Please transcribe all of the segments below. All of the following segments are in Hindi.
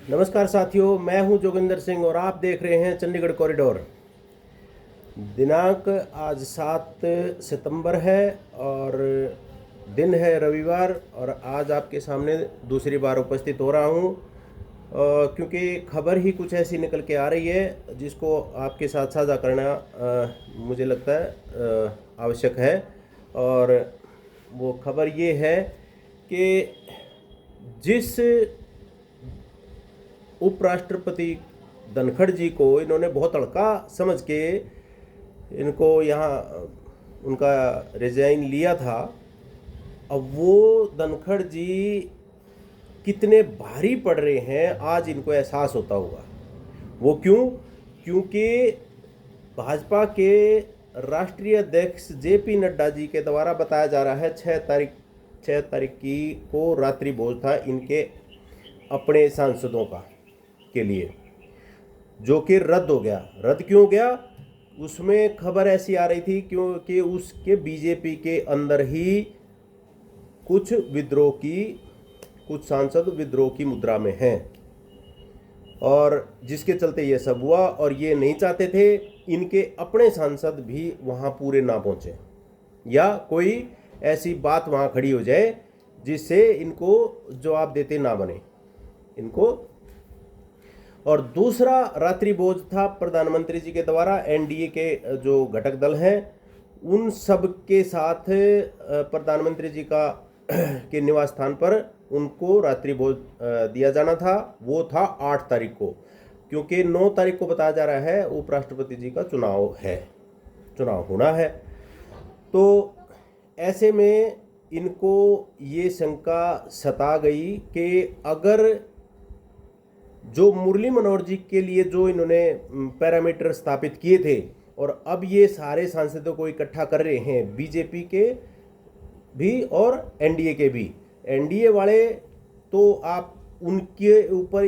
नमस्कार साथियों, मैं हूं जोगिंदर सिंह और आप देख रहे हैं चंडीगढ़ कॉरिडोर। दिनांक आज 7 सितंबर है और दिन है रविवार। और आज आपके सामने दूसरी बार उपस्थित हो रहा हूं क्योंकि खबर ही कुछ ऐसी निकल के आ रही है जिसको आपके साथ साझा करना मुझे लगता है आवश्यक है। और वो खबर ये है कि जिस उपराष्ट्रपति धनखड़ जी को इन्होंने बहुत हल्का समझ के इनको यहाँ उनका रिजाइन लिया था, अब वो धनखड़ जी कितने भारी पड़ रहे हैं आज इनको एहसास होता होगा। वो क्यों? क्योंकि भाजपा के राष्ट्रीय अध्यक्ष जेपी नड्डा जी के द्वारा बताया जा रहा है 6 तारीख की को रात्रि भोज था इनके अपने सांसदों का के लिए, जो कि रद्द हो गया। रद्द क्यों हो गया? उसमें खबर ऐसी आ रही थी क्योंकि उसके बीजेपी के अंदर ही कुछ सांसद विद्रोह की मुद्रा में हैं और जिसके चलते ये सब हुआ। और ये नहीं चाहते थे इनके अपने सांसद भी वहाँ पूरे ना पहुँचे या कोई ऐसी बात वहाँ खड़ी हो जाए जिससे इनको जवाब देते ना बने इनको। और दूसरा रात्रि भोज था प्रधानमंत्री जी के द्वारा एनडीए के जो घटक दल हैं उन सब के साथ प्रधानमंत्री जी का के निवास स्थान पर उनको रात्रि भोज दिया जाना था। वो था 8 तारीख को, क्योंकि 9 तारीख को बताया जा रहा है उपराष्ट्रपति जी का चुनाव होना है। तो ऐसे में इनको ये शंका सता गई कि अगर जो मुरली मनोहर जी के लिए जो इन्होंने पैरामीटर स्थापित किए थे और अब ये सारे सांसदों को इकट्ठा कर रहे हैं, बीजेपी के भी और एनडीए के भी। एनडीए वाले तो आप उनके ऊपर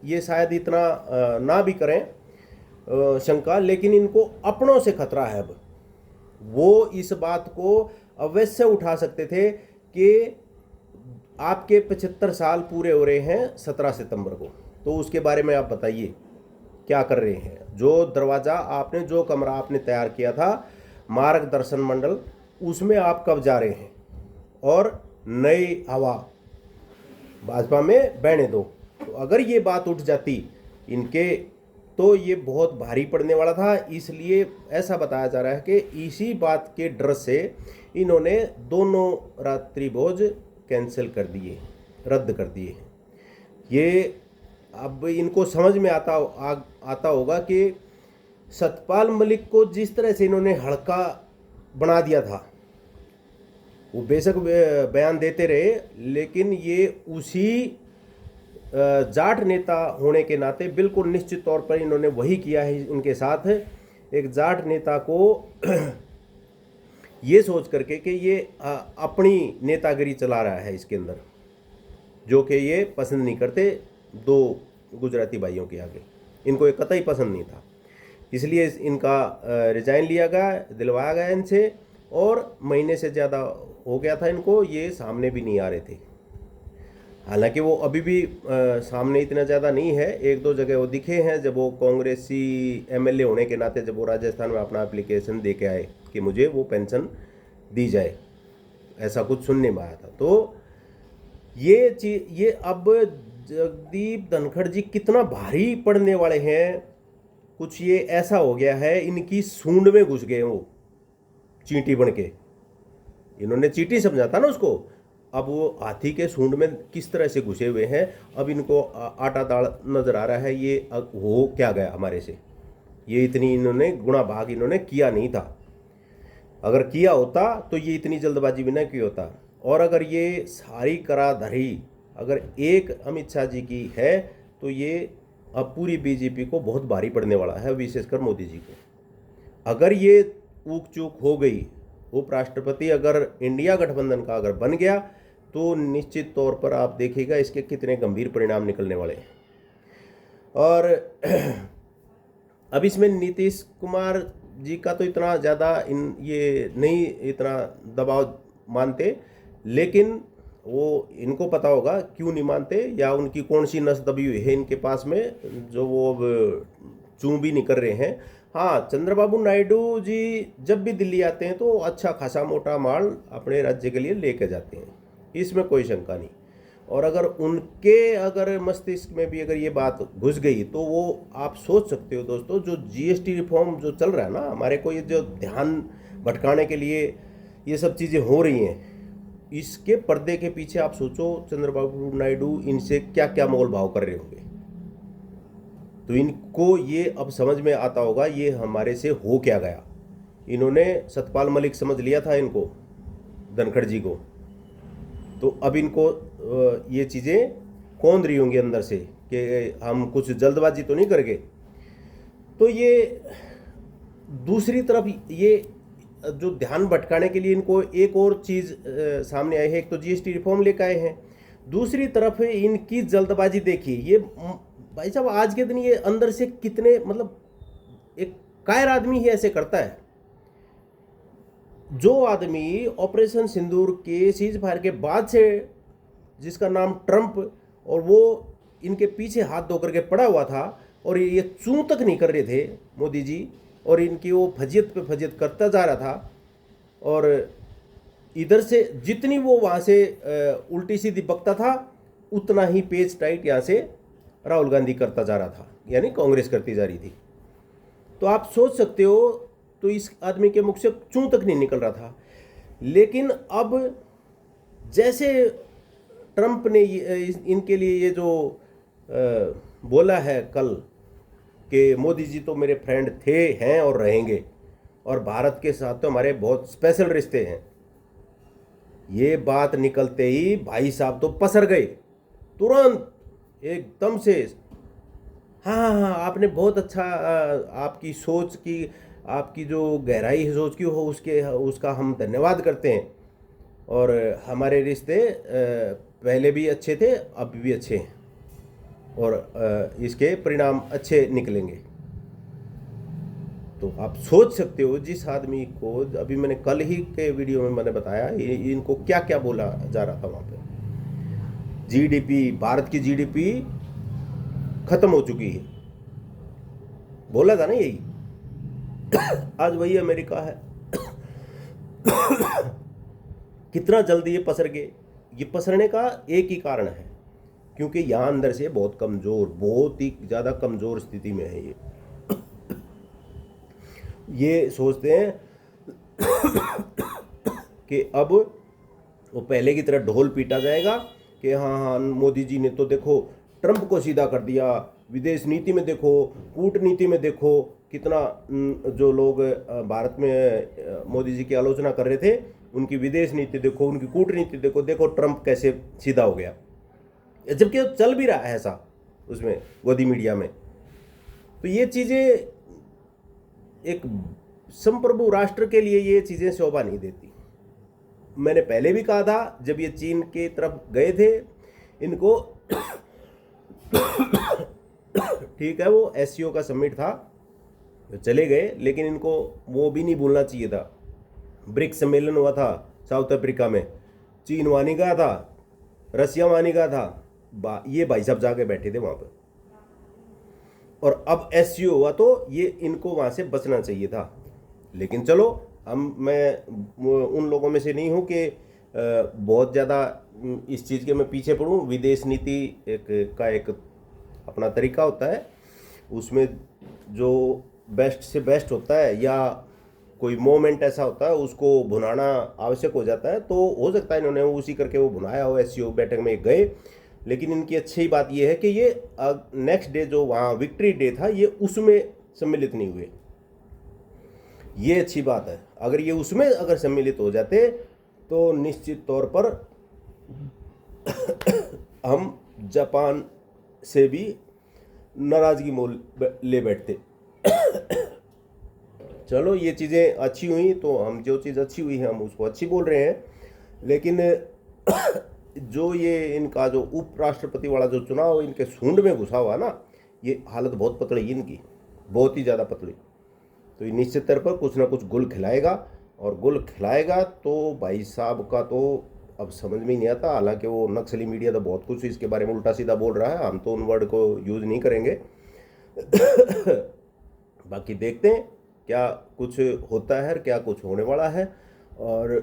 ये शायद इतना ना भी करें शंका, लेकिन इनको अपनों से खतरा है। अब वो इस बात को अवश्य उठा सकते थे कि आपके 75 साल पूरे हो रहे हैं 17 सितंबर को, तो उसके बारे में आप बताइए क्या कर रहे हैं। जो दरवाज़ा आपने, जो कमरा आपने तैयार किया था मार्गदर्शन मंडल, उसमें आप कब जा रहे हैं? और नई हवा भाजपा में बहने दो। तो अगर ये बात उठ जाती इनके तो ये बहुत भारी पड़ने वाला था। इसलिए ऐसा बताया जा रहा है कि इसी बात के डर से इन्होंने दोनों रात्रि भोज कैंसिल कर दिए, रद्द कर दिए। ये अब इनको समझ में आता होगा कि सतपाल मलिक को जिस तरह से इन्होंने हल्का बना दिया था, वो बेशक बयान देते रहे, लेकिन ये उसी जाट नेता होने के नाते बिल्कुल निश्चित तौर पर इन्होंने वही किया है उनके साथ। एक जाट नेता को ये सोच करके कि ये अपनी नेतागिरी चला रहा है इसके अंदर, जो कि ये पसंद नहीं करते दो गुजराती भाइयों के आगे, इनको ये कतई पसंद नहीं था। इसलिए इनका रिजाइन लिया गया, दिलवाया गया इनसे, और महीने से ज़्यादा हो गया था इनको, ये सामने भी नहीं आ रहे थे। हालांकि वो अभी भी सामने इतना ज़्यादा नहीं है, 1-2 जगह वो दिखे हैं जब वो कांग्रेसी एमएलए होने के नाते जब वो राजस्थान में अपना एप्लीकेशन दे के आए कि मुझे वो पेंशन दी जाए, ऐसा कुछ सुनने में आया था। तो ये अब जगदीप धनखड़ जी कितना भारी पड़ने वाले हैं, कुछ ये ऐसा हो गया है इनकी सूंड में घुस गए वो चींटी बन के। इन्होंने चींटी समझा था ना उसको, अब वो हाथी के सूंड में किस तरह से घुसे हुए हैं। अब इनको आटा दाल नजर आ रहा है ये हो क्या गया हमारे से। ये इतनी इन्होंने गुणा भाग इन्होंने किया नहीं था। अगर किया होता तो ये इतनी जल्दबाजी भी नहीं की होता। और अगर ये सारी कराधारी अगर एक अमित शाह जी की है तो ये अब पूरी बीजेपी को बहुत भारी पड़ने वाला है, विशेषकर मोदी जी को। अगर ये ऊक चूक हो गई, उपराष्ट्रपति अगर इंडिया गठबंधन का अगर बन गया तो निश्चित तौर पर आप देखिएगा इसके कितने गंभीर परिणाम निकलने वाले हैं। और अब इसमें नीतीश कुमार जी का तो इतना ज़्यादा ये नहीं इतना दबाव मानते, लेकिन वो इनको पता होगा क्यों नहीं मानते, या उनकी कौन सी नस दबी हुई है इनके पास में जो वो अब चूं भी नहीं कर रहे हैं। हाँ, चंद्रबाबू नायडू जी जब भी दिल्ली आते हैं तो अच्छा खासा मोटा माल अपने राज्य के लिए लेके जाते हैं, इसमें कोई शंका नहीं। और अगर मस्तिष्क में भी अगर ये बात घुस गई तो वो आप सोच सकते हो दोस्तों, जो जीएसटी रिफॉर्म जो चल रहा है ना हमारे को, ये जो ध्यान भटकाने के लिए ये सब चीज़ें हो रही हैं, इसके पर्दे के पीछे आप सोचो चंद्रबाबू नायडू इनसे क्या क्या मोल भाव कर रहे होंगे। तो इनको ये अब समझ में आता होगा ये हमारे से हो क्या गया। इन्होंने सतपाल मलिक समझ लिया था इनको, धनखड़ जी को, तो अब इनको ये चीज़ें कौंध रही होंगी अंदर से कि हम कुछ जल्दबाजी तो नहीं करेंगे। तो ये दूसरी तरफ ये जो ध्यान भटकाने के लिए इनको एक और चीज़ सामने आई है। एक तो जीएसटी रिफॉर्म लेकर आए हैं, दूसरी तरफ इनकी जल्दबाजी देखिए। ये भाई साहब आज के दिन ये अंदर से कितने, मतलब एक कायर आदमी ही ऐसे करता है। जो आदमी ऑपरेशन सिंदूर के सीज फायर के बाद से, जिसका नाम ट्रंप, और वो इनके पीछे हाथ धो करके पड़ा हुआ था और ये चूं तक नहीं कर रहे थे मोदी जी, और इनकी वो फजियत पे फजियत करता जा रहा था। और इधर से जितनी वो वहाँ से उल्टी सीधी बकता था उतना ही पेच टाइट यहाँ से राहुल गांधी करता जा रहा था, यानी कांग्रेस करती जा रही थी। तो आप सोच सकते हो, तो इस आदमी के मुख से चूं तक नहीं निकल रहा था। लेकिन अब जैसे ट्रंप ने इनके लिए ये जो बोला है कल कि मोदी जी तो मेरे फ्रेंड थे, हैं और रहेंगे, और भारत के साथ तो हमारे बहुत स्पेशल रिश्ते हैं, ये बात निकलते ही भाई साहब तो पसर गए तुरंत एकदम से। हाँ हाँ हाँ, आपने बहुत अच्छा, आपकी सोच की, आपकी जो गहराई है सोच की हो उसका हम धन्यवाद करते हैं, और हमारे रिश्ते पहले भी अच्छे थे, अब भी अच्छे हैं, और इसके परिणाम अच्छे निकलेंगे। तो आप सोच सकते हो जिस आदमी को अभी मैंने कल ही के वीडियो में मैंने बताया इनको क्या क्या बोला जा रहा था वहाँ पे। जीडीपी, भारत की जीडीपी खत्म हो चुकी है, बोला था ना यही। आज वही अमेरिका है। कितना जल्दी ये पसर गए। ये पसरने का एक ही कारण है, क्योंकि यहाँ अंदर से बहुत कमज़ोर, बहुत ही ज़्यादा कमज़ोर स्थिति में है ये सोचते हैं कि अब वो पहले की तरह ढोल पीटा जाएगा कि हाँ हाँ मोदी जी ने तो देखो ट्रंप को सीधा कर दिया, विदेश नीति में देखो, कूटनीति में देखो, कितना जो लोग भारत में मोदी जी की आलोचना कर रहे थे उनकी विदेश नीति देखो, उनकी कूटनीति देखो, देखो ट्रंप कैसे सीधा हो गया, जबकि वो चल भी रहा है ऐसा उसमें गोदी मीडिया में। तो ये चीज़ें एक संप्रभु राष्ट्र के लिए ये चीज़ें शोभा नहीं देती। मैंने पहले भी कहा था, जब ये चीन की तरफ गए थे इनको ठीक है वो एससीओ का समिट था तो चले गए, लेकिन इनको वो भी नहीं भूलना चाहिए था। ब्रिक्स सम्मेलन हुआ था साउथ अफ्रीका में, चीन वहाँ नहीं गया था, रसिया वहाँ नहीं गया था, ये भाई साहब जाके बैठे थे वहाँ पर। और अब एससीओ हुआ तो ये इनको वहाँ से बचना चाहिए था। लेकिन चलो मैं उन लोगों में से नहीं हूँ कि बहुत ज़्यादा इस चीज़ के मैं पीछे पड़ूँ। विदेश नीति एक अपना तरीका होता है, उसमें जो बेस्ट से बेस्ट होता है या कोई मोमेंट ऐसा होता है उसको भुनाना आवश्यक हो जाता है। तो हो सकता है इन्होंने उसी करके वो भुनाया हो, एससीओ बैठक में गए। लेकिन इनकी अच्छी बात ये है कि ये नेक्स्ट डे जो वहाँ विक्ट्री डे था ये उसमें सम्मिलित नहीं हुए, ये अच्छी बात है। अगर ये उसमें अगर सम्मिलित हो जाते तो निश्चित तौर पर हम जापान से भी नाराज़गी मोल ले बैठते। चलो ये चीज़ें अच्छी हुई तो हम जो चीज़ अच्छी हुई है हम उसको अच्छी बोल रहे हैं। लेकिन जो ये इनका जो उपराष्ट्रपति वाला जो चुनाव इनके सूंड में घुसा हुआ ना, ये हालत बहुत पतली इनकी, बहुत ही ज़्यादा पतली। तो ये निश्चित तौर पर कुछ ना कुछ गुल खिलाएगा, और गुल खिलाएगा तो भाई साहब का तो अब समझ में ही नहीं आता। हालांकि वो नक्सली मीडिया तो बहुत कुछ इसके बारे में उल्टा सीधा बोल रहा है, हम तो उन वर्ड को यूज़ नहीं करेंगे। बाकी देखते हैं क्या कुछ होता है, क्या कुछ होने वाला है। और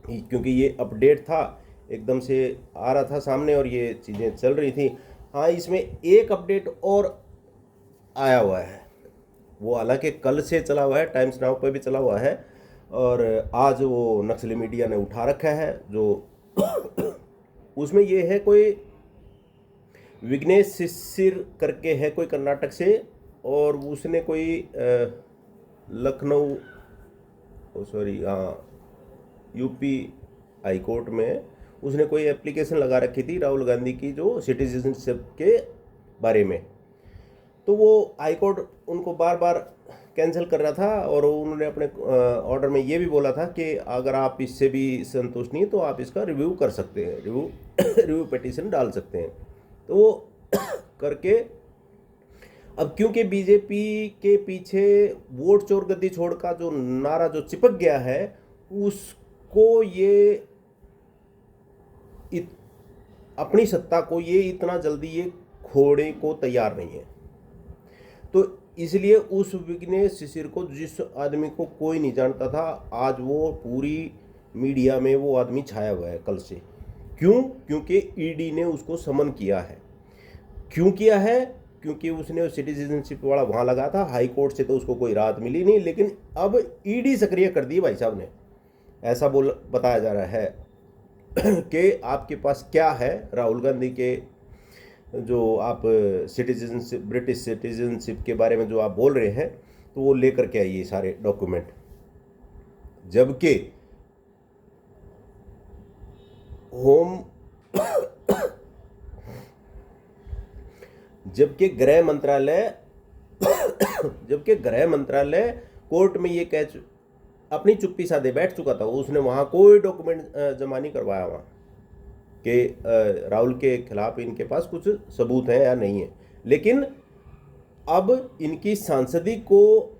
क्योंकि ये अपडेट था, एकदम से आ रहा था सामने और ये चीज़ें चल रही थी। हाँ, इसमें एक अपडेट और आया हुआ है, वो हालांकि कल से चला हुआ है, टाइम्स नाउ पे भी चला हुआ है, और आज वो नक्सली मीडिया ने उठा रखा है। जो उसमें ये है, कोई विघ्नेश शिशिर करके है कोई कर्नाटक से, और उसने कोई लखनऊ, सॉरी, हाँ, यूपी हाई कोर्ट में उसने कोई एप्लीकेशन लगा रखी थी राहुल गांधी की जो सिटीजनशिप के बारे में। तो वो हाई कोर्ट उनको बार बार कैंसिल कर रहा था, और उन्होंने अपने ऑर्डर में ये भी बोला था कि अगर आप इससे भी संतुष्ट नहीं तो आप इसका रिव्यू कर सकते हैं, रिव्यू पिटीशन डाल सकते हैं। तो वो करके अब क्योंकि बीजेपी के पीछे वोट चोर गद्दी छोड़ का जो नारा जो चिपक गया है, उसको ये अपनी सत्ता को ये इतना जल्दी ये खोने को तैयार नहीं है। तो इसलिए उस विघ्नेश शिशिर को, जिस आदमी को कोई नहीं जानता था, आज वो पूरी मीडिया में वो आदमी छाया हुआ है कल से। क्यों? क्योंकि ईडी ने उसको समन किया है। क्यों किया है? क्योंकि उसने सिटीजनशिप वाला वहाँ लगा था, हाई कोर्ट से तो उसको कोई राहत मिली नहीं, लेकिन अब ईडी सक्रिय कर दी भाई साहब ने। ऐसा बताया जा रहा है कि आपके पास क्या है, राहुल गांधी के जो आप सिटीजनशिप, ब्रिटिश सिटीजनशिप के बारे में जो आप बोल रहे हैं, तो वो लेकर के आइए सारे डॉक्यूमेंट। जबकि जबकि गृह मंत्रालय कोर्ट में ये कह अपनी चुप्पी साधे बैठ चुका था। उसने वहाँ कोई डॉक्यूमेंट जमा नहीं करवाया वहाँ कि राहुल के खिलाफ इनके पास कुछ सबूत है या नहीं है। लेकिन अब इनकी सांसदी को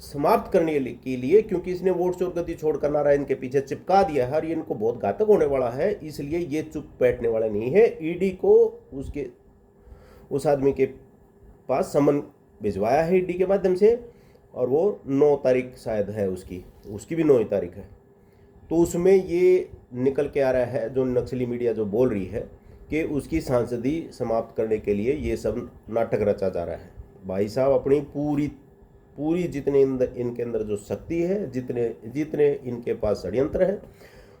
समाप्त करने के लिए, क्योंकि इसने वोट चोर गद्दी छोड़ कर नारा इनके पीछे चिपका दिया है और ये इनको बहुत घातक होने वाला है, इसलिए ये चुप बैठने वाला नहीं है। ईडी को उस आदमी के पास समन भिजवाया है ईडी के माध्यम से, और वो 9 तारीख शायद है, उसकी भी 9 तारीख है। तो उसमें ये निकल के आ रहा है, जो नक्सली मीडिया जो बोल रही है कि उसकी सांसदी समाप्त करने के लिए ये सब नाटक रचा जा रहा है। भाई साहब, अपनी पूरी जितने इनके अंदर जो शक्ति है, जितने इनके पास षड्यंत्र है,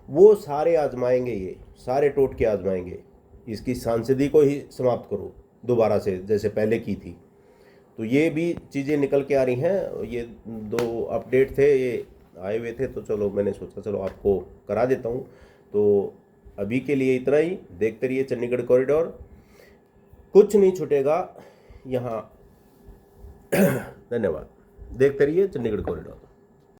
वो सारे आजमाएंगे, ये सारे टोटके आजमाएंगे। इसकी सांसदी को ही समाप्त करो दोबारा से, जैसे पहले की थी। तो ये भी चीज़ें निकल के आ रही हैं। ये 2 अपडेट थे, ये आए हुए थे, तो चलो मैंने सोचा चलो आपको करा देता हूँ। तो अभी के लिए इतना ही। देखते रहिए चंडीगढ़ कॉरिडोर, कुछ नहीं छूटेगा यहाँ। धन्यवाद। देखते रहिए चंडीगढ़ कॉरिडोर।